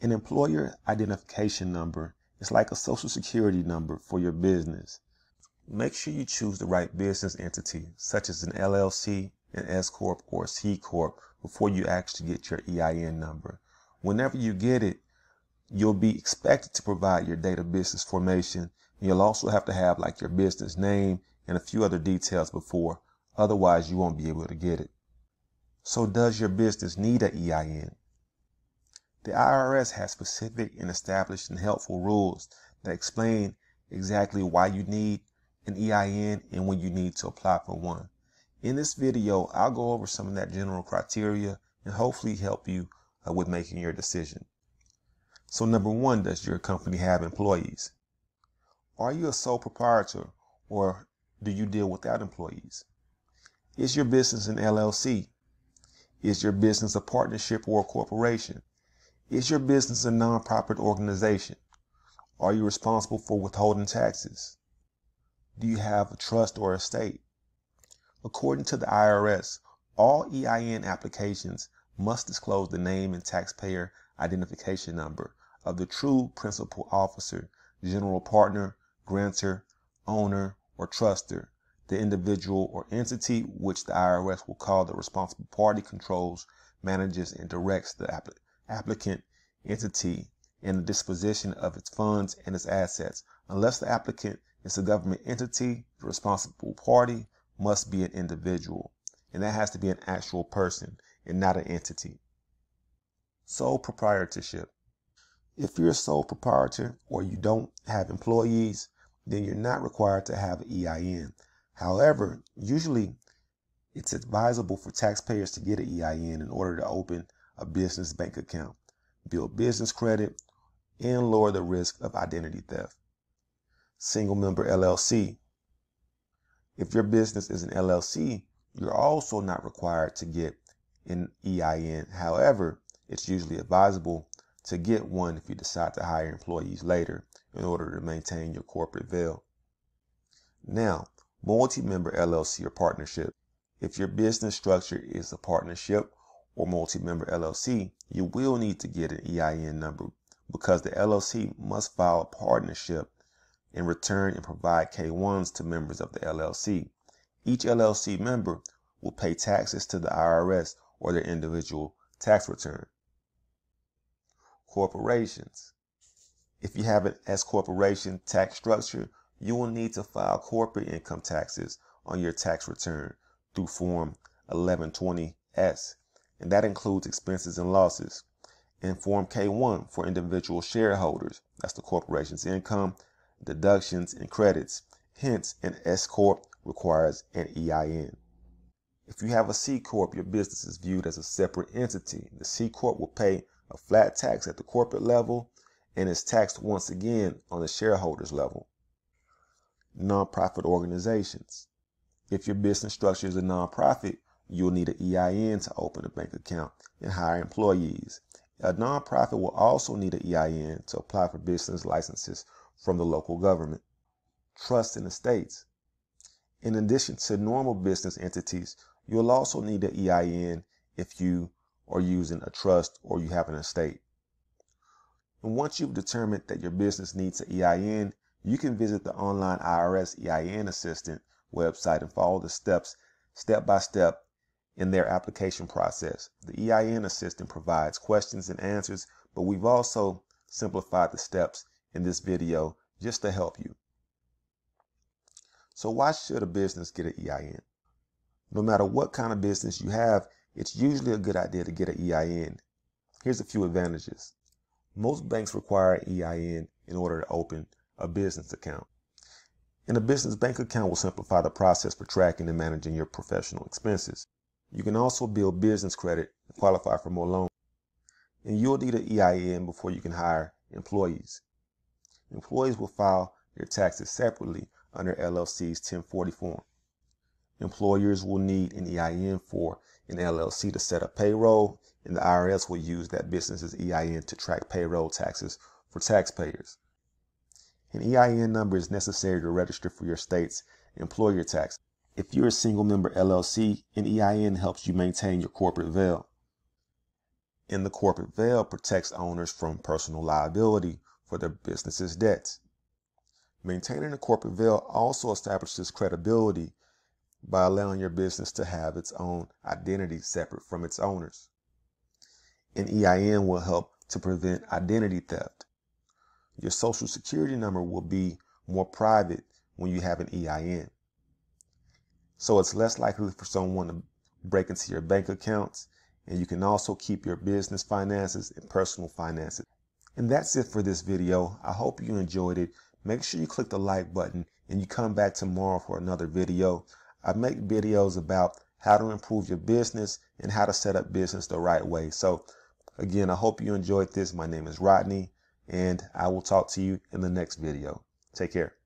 An employer identification number is like a social security number for your business. Make sure you choose the right business entity, such as an LLC, an S-Corp, or a C-Corp, before you actually get your EIN number. Whenever you get it, you'll be expected to provide your date of business formation. You'll also have to have like your business name and a few other details before, otherwise you won't be able to get it. So does your business need an EIN? The IRS has specific and established and helpful rules that explain exactly why you need an EIN and when you need to apply for one. In this video, I'll go over some of that general criteria and hopefully help you with making your decision. So number one, does your company have employees? Are you a sole proprietor or do you deal without employees? Is your business an LLC? Is your business a partnership or a corporation? Is your business a nonprofit organization? Are you responsible for withholding taxes? Do you have a trust or estate? According to the IRS, all EIN applications must disclose the name and taxpayer identification number of the true principal officer, general partner, grantor, owner, or truster, the individual or entity which the IRS will call the responsible party controls, manages, and directs the applicant entity in the disposition of its funds and its assets. Unless the applicant is a government entity, the responsible party must be an individual, and that has to be an actual person and not an entity. Sole proprietorship. If you're a sole proprietor or you don't have employees, then you're not required to have an EIN. However, usually it's advisable for taxpayers to get an EIN in order to open a business bank account, build business credit, and lower the risk of identity theft. Single member LLC. If your business is an LLC, you're also not required to get an EIN. However, it's usually advisable to get one if you decide to hire employees later in order to maintain your corporate veil. Now, multi-member LLC or partnership. If your business structure is a partnership or multi-member LLC, you will need to get an EIN number because the LLC must file a partnership and return and provide K-1s to members of the LLC. Each LLC member will pay taxes to the IRS or their individual tax return. Corporations. If you have an S-corporation tax structure, you will need to file corporate income taxes on your tax return through Form 1120-S, and that includes expenses and losses. And Form K-1 for individual shareholders, that's the corporation's income, deductions, and credits. Hence, an S-Corp requires an EIN. If you have a C-Corp, your business is viewed as a separate entity. The C-Corp will pay a flat tax at the corporate level and is taxed once again on the shareholders level. Nonprofit organizations. If your business structure is a nonprofit, you'll need an EIN to open a bank account and hire employees. A nonprofit will also need an EIN to apply for business licenses from the local government. Trusts and estates. In addition to normal business entities, you'll also need an EIN if you are using a trust or you have an estate. And once you've determined that your business needs an EIN, you can visit the online IRS EIN Assistant website and follow the steps step by step in their application process. The EIN Assistant provides questions and answers, but we've also simplified the steps in this video just to help you. So why should a business get an EIN? No matter what kind of business you have, it's usually a good idea to get an EIN. Here's a few advantages. Most banks require an EIN in order to open a business account. And a business bank account will simplify the process for tracking and managing your professional expenses. You can also build business credit and qualify for more loans. And you'll need an EIN before you can hire employees. Employees will file their taxes separately under LLC's 1040 form. Employers will need an EIN for an LLC to set up payroll, and the IRS will use that business's EIN to track payroll taxes for taxpayers. An EIN number is necessary to register for your state's employer tax. If you're a single member LLC, an EIN helps you maintain your corporate veil. And the corporate veil protects owners from personal liability for their business's debts. Maintaining a corporate veil also establishes credibility by allowing your business to have its own identity separate from its owners. An EIN will help to prevent identity theft. Your social security number will be more private when you have an EIN. So it's less likely for someone to break into your bank accounts, and you can also keep your business finances and personal finances. And that's it for this video. I hope you enjoyed it. Make sure you click the like button and you come back tomorrow for another video. I make videos about how to improve your business and how to set up business the right way. So again, I hope you enjoyed this. My name is Rodney, and I will talk to you in the next video. Take care.